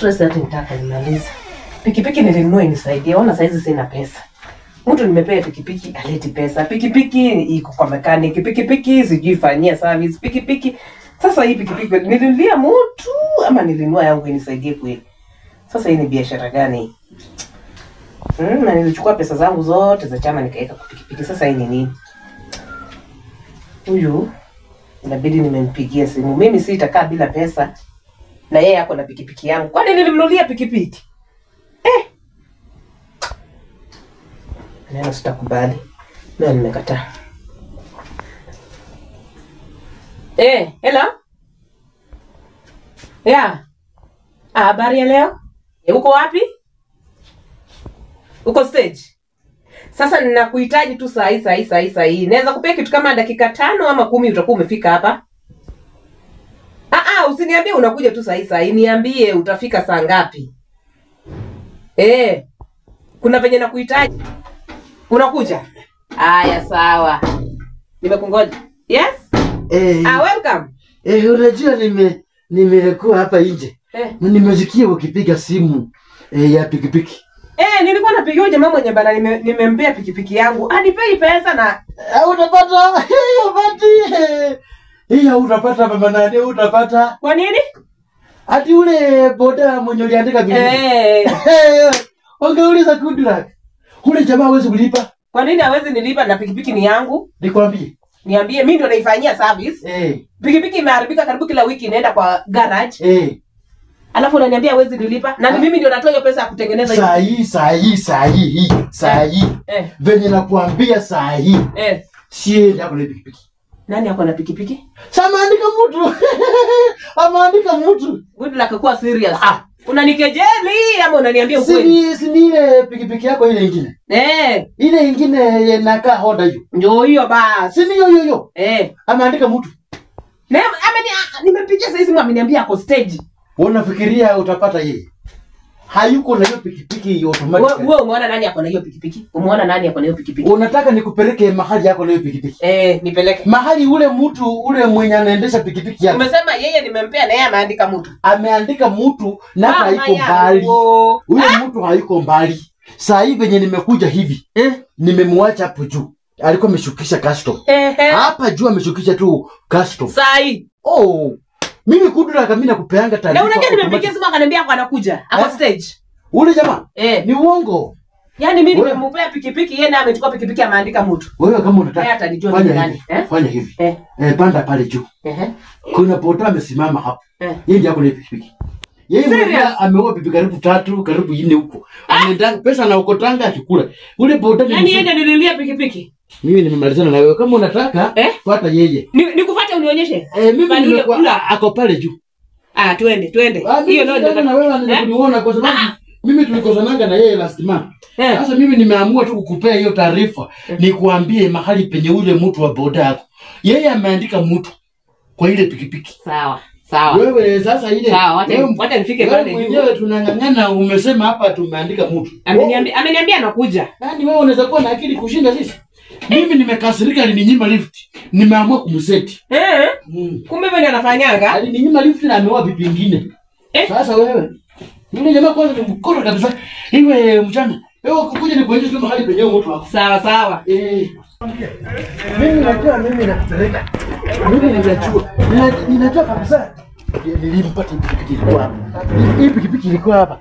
stress hata nitaka nimaliza. Pikipiki nilinunua inisaidie. Ona saizi sina pesa. Mtu nimepea pikipiki aleti pesa. Pikipiki iko kwa mechanic. Pikipiki sijui fanyia service. Pikipiki sasa hii pikipiki nilinulia mtu ama nilinunua yangu inisaidie kweli. Sasa hii ni biashara gani? Na nilichukua pesa zangu zote za chama nikaeka kwa pikipiki. Sasa hii ni nini? Huyu inabidi nimempigia simu. Mimi sitakaa bila pesa. Na yeye yako na pikipiki yangu. Kwani nilimnunulia pikipiki? Neno sitakubali. Leo nimekataa. Hello? Yeah. Habari ya leo? Uko wapi? Uko stage? Sasa ninakuhitaji tu saa hii. Naweza kupea kitu kama dakika 5 ama 10 utakuwa umefika hapa. Usiniambie unakuja tu saa hii. Niambie utafika saa ngapi? Kuna venye nakuhitaji. Unakuja? Haya sawa. Nimekungoja. Yes? Welcome. Unajua nimekuwa hapa nje. Nimesikia ukipiga simu ya pikipiki. Nilikuwa napigia jamaa mwenye bana nimempea pikipiki yangu. Anipei pesa na utapata hiyo bati. Hiyo utapata mama nani utapata. Kwa nini? Ati ule boda mwenye uliandika bill. Ongeuliza Goodluck. Ule jamaa hawezi kulipa. Kwa nini hawezi nilipa na pikipiki ni yangu? Nikwambie. Niambie mimi ndo naifanyia service. Pikipiki imeharibika karibu kila wiki inaenda kwa garage. Alafu unaniambia hawezi nilipa na mimi ndio natoa hiyo pesa ya kutengeneza hiyo. Saa hii. Venye nakuambia saa hii. Sie yako na pikipiki. Nani yako na pikipiki? Samaandika mtu. Amaandika mtu. Goodluck kuwa serious. Unanikejeli ama unaniambia ukweli? Si ile pikipiki yako ile nyingine. Ile nyingine inakaa Honda hiyo. Ndio hiyo basi. Si hiyo. Ameandika mtu. Nimepigia sasa hivi ameniambia ako stage. Unafikiria utapata yeye? Hayuko na hiyo pikipiki automatic. Wewe umeona nani yako na hiyo pikipiki? Umeona nani yako na hiyo pikipiki? Unataka nikupeleke mahali yako na hiyo pikipiki? Nipeleke. Mahali ule mwenye anaendesha pikipiki yako. Umesema yeye nimempea na yeye ameandika mtu. Ameandika mtu na haiko mbali. Ule mtu haiko mbali. Saa hii venye nimekuja hivi. Nimemwacha hapo juu. Alikuwa ameshukisha custom. Hapa juu ameshukisha tu custom. Saa hii. Mimi Goodluck mimi nakupeanga taarifa. Na unajua nimempigia simu akaniambia kwa anakuja. Ako stage. Ule jamaa? Ni uongo. Yaani mimi nimempea pikipiki yeye na amechukua pikipiki ameandika mtu. Wewe kama unataka. Yeye atajua ni nani. Fanya hivi. Panda pale juu. Kuna boda amesimama hapo. Yeye ndiye ako na pikipiki. Yeye mwenyewe ameoa bibi karibu 3, karibu 4 huko. Anaenda pesa na ukotanga akikula. Ule boda ni nani yeye nililia pikipiki? Mimi nimemalizana na wewe. Kama unataka fuata yeye. Nikufuate unionyeshe. Mimi nimekuwa ako pale juu. Twende. Hiyo ndio na wewe ananiona kwa sababu mimi tulikosanaga na yeye last month. Sasa mimi nimeamua tu kukupea hiyo taarifa nikuambie mahali penye ule mtu wa boda yako. Yeye ameandika mtu kwa ile pikipiki. Sawa. Wewe sasa ile. Sawa, wacha nifike pale. Wewe tunangangana umesema hapa tumeandika mtu. Ameniambia anakuja. Yaani wewe unaweza kuwa na akili kushinda sisi. Mimi nimekasirika alininyima lift. Nimeamua kumseti. Kumbe wewe anafanyanga? Alininyima lift na ameoa bibi nyingine. Sasa wewe. Yule jamaa kwanza ni mkora kabisa. Iwe mchana. Wewe kukuja ni kuonyesha mahali penye mtu wako. Sawa. Mimi najua mimi nakupeleka. Mimi ninajua kabisa. Nilimpata pikipiki ilikuwa hapa. Hii pikipiki ilikuwa hapa.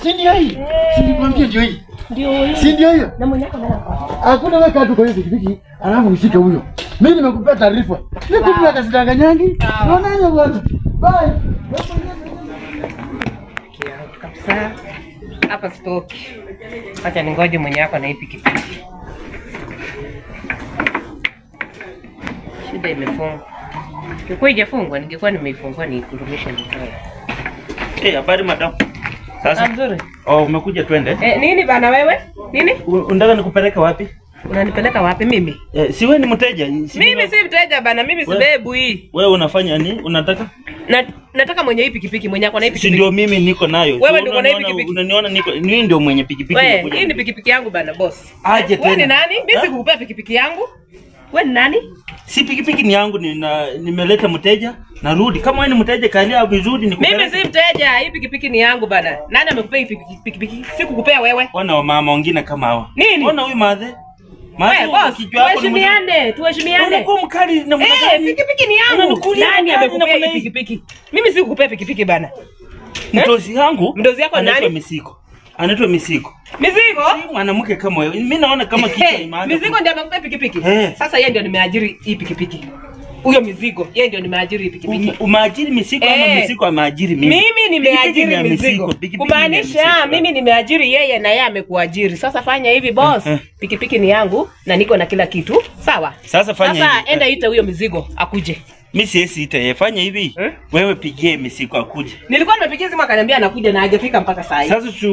Si ndio hii. Sinikwambia ndio hii. Si ndio hiyo? Na mwenye yako nani? Hakuna weka tu kwa hiyo pikipiki, alafu ushike huyo. Mimi nimekupea taarifa. Ni kumbe akazidanganyangi. Unaona bwana. Bye. Kabisa. Hapa stoki. Acha ningoje mwenye yako na hii pikipiki. Shida imefungwa. Ingekuwa haijafungwa, ningekuwa nimeifungua niikurumisha nitoe. Habari madam. Sasa nzuri. Umekuja twende? Nini bana wewe? Nini? Unataka nikupeleke wapi? Unanipeleka wapi mimi? Si wewe ni mteja? Mimi si mteja bana, mimi si bebu hii. Wewe unafanya nini? Unataka? Nataka mwenye hii pikipiki, mwenye ako na hii pikipiki. Si ndio mimi niko nayo. Wewe ndio uko na hii pikipiki. Unaniona mimi ndio mwenye pikipiki. Wewe, hii ni pikipiki yangu bana boss. Aje tena. Wewe ni nani? Mimi sikukupea pikipiki yangu. Wewe ni nani? Si pikipiki ni yangu, nimeleta mteja. Narudi. Kama wewe ni mteja kalia vizuri nikupeleke. Mimi si mteja, hii pikipiki ni yangu bana. Nani amekupea hii pikipiki? Sikukupea wewe. Ona wamama wengine kama hawa. Nini? Ona huyu madhe. Wewe boss, tuheshimiane. Unakuwa mkali na mnakali. Pikipiki ni yangu. Nani amekupea hii pikipiki? Mimi sikukupea pikipiki bana. Mdozi yangu. Mdozi yako nani? Anaitwa Misiko. Mizigo? Si mwanamke kama wewe. Mimi naona kama kichwa imeanza. Mizigo ndio amekupea pikipiki. Sasa yeye ndio nimeajiri hii pikipiki. Huyo Mizigo, yeye ndio nimeajiri hii pikipiki. Umeajiri Misiko ama Misiko ameajiri mimi? Mimi nimeajiri Mizigo. Kumaanisha mimi nimeajiri yeye na yeye amekuajiri. Sasa fanya hivi boss. Pikipiki ni yangu na niko na kila kitu. Sawa? Sasa fanya hivi. Sasa enda ita huyo Mizigo akuje. Mimi siwezi ita yeye. Fanya hivi. Wewe pigie Misiko akuje. Nilikuwa nimepigia simu akaniambia anakuja na hajafika mpaka saa hii. Sasa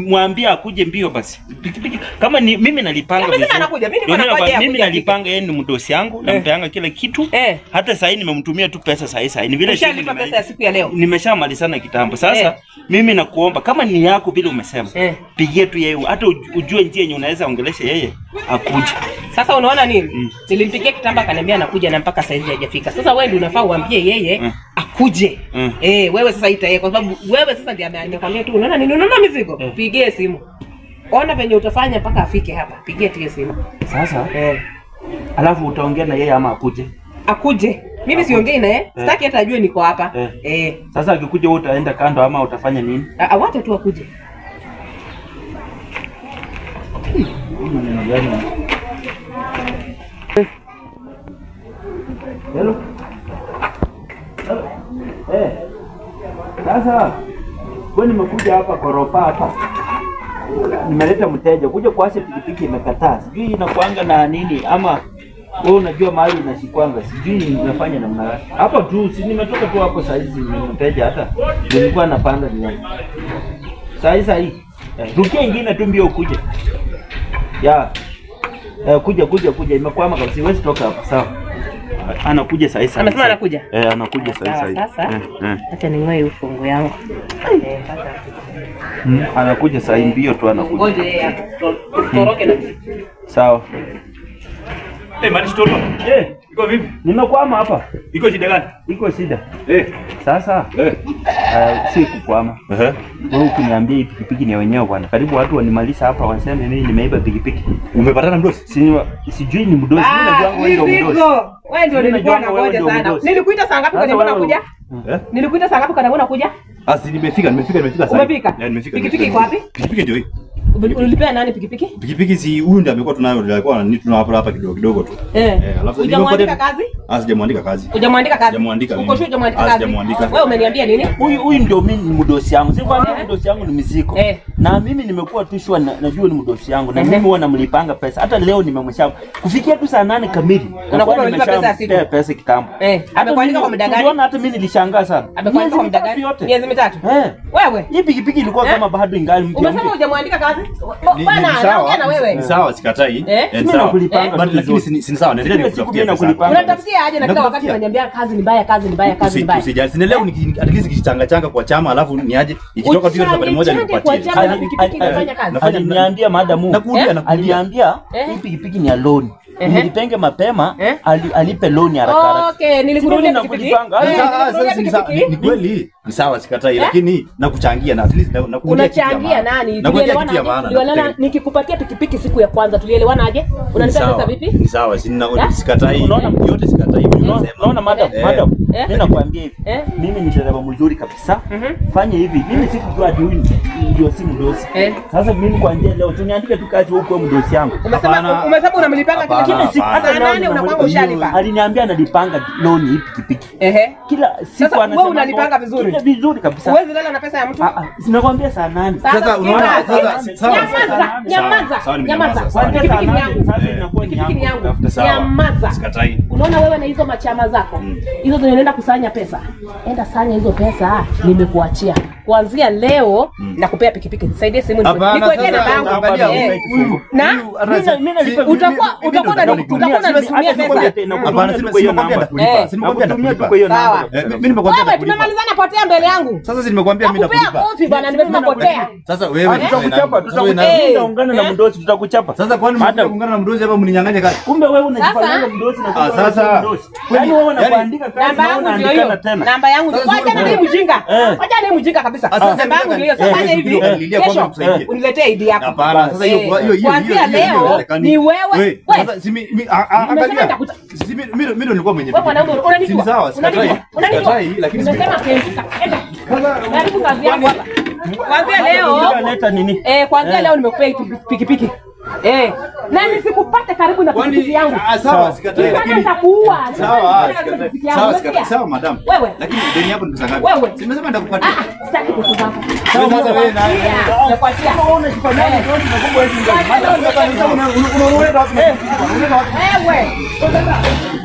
mwambie akuje mbio basi. Pikipiki kama ni mimi nalipanga vizuri. Mimi anakuja, mimi niko napatia. Mimi nalipanga, yeye ni mdosi yangu, nampeanga kila kitu. Hata sasa hivi nimemtumia tu pesa sasa hivi. Ni vile nimeshalipa pesa ya siku ya leo. Nimeshamalizana kitambo. Sasa mimi nakuomba kama ni yako vile umesema. Pigie tu yeye. Hata ujue njia yenye unaweza ongelesha yeye akuje. Sasa unaona nini? Nilimpigia kitamba akaniambia anakuja na mpaka saa hizi hajafika. Sasa wewe ndio unafaa uambie yeye akuje. Wewe sasa ita yeye kwa sababu wewe sasa ndiye amekwambia tu unaona nini? Unaona Mizigo? Pigie simu. Ona venye utafanya mpaka afike hapa. Pigie tie simu. Sasa alafu utaongea na yeye ama akuje? Akuje. Mimi siongei na yeye. Sitaki hata ajue niko hapa. Sasa akikuja wewe utaenda kando ama utafanya nini? Wacha tu akuje. Hello. Sasa wewe nimekuja hapa koropa hapa. Nimeleta mteja kuja kuasha pikipiki imekataa. Sijui inakuanga na nini ama wewe unajua mahali unashikwanga. Sijui nimefanya namna gani. Hapo tu si nimetoka tu hapo saa hizi mteja hata nilikuwa napanda ni. Saa hii. Rukia ingine tu mbio ukuje. Kuja imekwama kabisa. Siwezi toka hapa sawa. Anakuja saa hizi. Anasema anakuja? Anakuja saa hizi. Sasa acha ningoe ufungu yangu. Anakuja saa mbio tu anakuja. Ngoje toroke na. Sawa. Mani stoto. Iko vipi? Nimekwama hapa. Iko shida gani? Iko shida. Sasa si kukwama. Wewe ukiniambia hii pikipiki ni wenyewe bwana. Karibu watu wanimaliza hapa waseme mimi nimeiba pikipiki. Umepatana mdosi? Sijui ni mdosi. Mimi najua wewe ndio mdosi. Wewe ndio nilikuwa nangoja sana. Nilikuita saa ngapi kaniambia unakuja? Nilikuita saa ngapi kaniambia unakuja? Nimefika sasa. Umefika? Nimefika. Pikipiki iko wapi? Pikipiki ndio hii. Ulipea nani pikipiki? Pikipiki si huyu ndiye amekuwa tunayo, alikuwa hapa kidogo tu. Alafu hujamwandika kazi? Sijamwandika kazi. Hujamwandika kazi? Sijamwandika. Uko sure hujamwandika kazi? Sijamwandika. Wewe umeniambia nini? Huyu ndio mimi ni mdosi yangu. Sikwambia mdosi yangu ni Misiko. Na mimi nimekuwa tu shua najua ni mdosi yangu na mimi huwa namlipanga pesa. Hata leo nimemsha kufikia tu saa 8 kamili. Unakuwa unalipa pesa siku. Pesa kitambo. Amekuandika kwa muda gani? Unaona hata mimi nilishangaa sana. Amekuandika kwa muda gani? Miezi mitatu. Wewe? Hii pikipiki ilikuwa kama bado ingali mpya. Umesema hujamwandika kazi? Ni sawa sikatai. Ni sawa. Lakini si sawa, naendelea kutafutia. Unatafutia aje na kila wakati unaniambia kazi ni mbaya. Usijali. Sina leo at least kichanga kwa chama alafu ni aje ikitoka tu safari moja nikupatie. Aliniambia madamu. Aliambia hii pikipiki ni ya loan. Nilipenge mapema alipe loan haraka. Okay, nilikurudia pikipiki. Ni kweli. Ni sawa sikatai lakini nakuchangia na at least nakurudia. Unachangia nani? Tulielewana nikikupatia pikipiki siku ya kwanza tulielewana aje? Unanipa pesa vipi? Ni sawa, sikatai. Unaona yote sikatai. Unaona madam, mimi nakwambia hivi. Mimi ni dereva mzuri kabisa. Fanya hivi. Mimi sikujua ati huyu ndio si mdosi. Sasa mimi kuanzia leo tuniandike tu kazi huko mdosi yangu. Umesema unamlipanga kila siku. Hata nani unakwanga ushalipa? Aliniambia analipanga loan hii pikipiki. Kila siku anasema wewe unalipanga vizuri. Vizuri kabisa. Huwezi lala na pesa ya mtu? Sinakwambia saa 8. Sasa unaona Nyamaza. Pikipiki ni yangu. Sasa inakuwa ni yangu. Nyamaza. Sikatai. Unaona wewe na hizo machama zako. Hizo zinaenda kusanya pesa. Enda sanya hizo pesa, nimekuachia. kuanzia leo nakupea pikipiki. Nisaidie simu nikuwekee namba yangu. Na utakuwa unanitumia pesa. Hapana, simekuambia nitakulipa. Simekuambia nitakulipa. Mimi nimekwambia wewe tumemalizana, potea mbele yangu. Sasa nimekwambia mimi nitakulipa. Kofi bwana, nimesema potea. Sasa wewe tutakuchapa, tutaungana na mdosi, tutakuchapa. Sasa kwani mnaungana na mdosi hapa mninyang'anye kazi? Kumbe wewe unajifanyia mdosi na kumbe sasa yaani wewe unaandika kazi na unaandika tena. Namba yangu ndio. Wacha na mimi mjinga. Wacha na mimi mjinga kabisa. Namba yangu ndio. Sasa fanya hivi. Kesho uniletee ID yako. Hapana, sasa hiyo kuanzia leo ni wewe. Sasa angalia. Mimi nilikuwa mwenye. Wewe mwanaume unanijua. Sawa, sikatai lakini nimesema kesho. Karibu kazi yangu hapa. Kuanzia leo unaleta nini? Kuanzia leo nimekupea pikipiki. Na nisikupate karibu na pikipiki yangu. Sawa, sikatai lakini nitakuua. Sawa madam. Wewe. Lakini deni hapo ni pesa ngapi? Wewe. Simesema nitakupatia. Sitaki pesa zako. Sasa wewe na nakupatia. Unajifanyia mdosi na kumbe wewe ndio. unaona wapi? Wewe.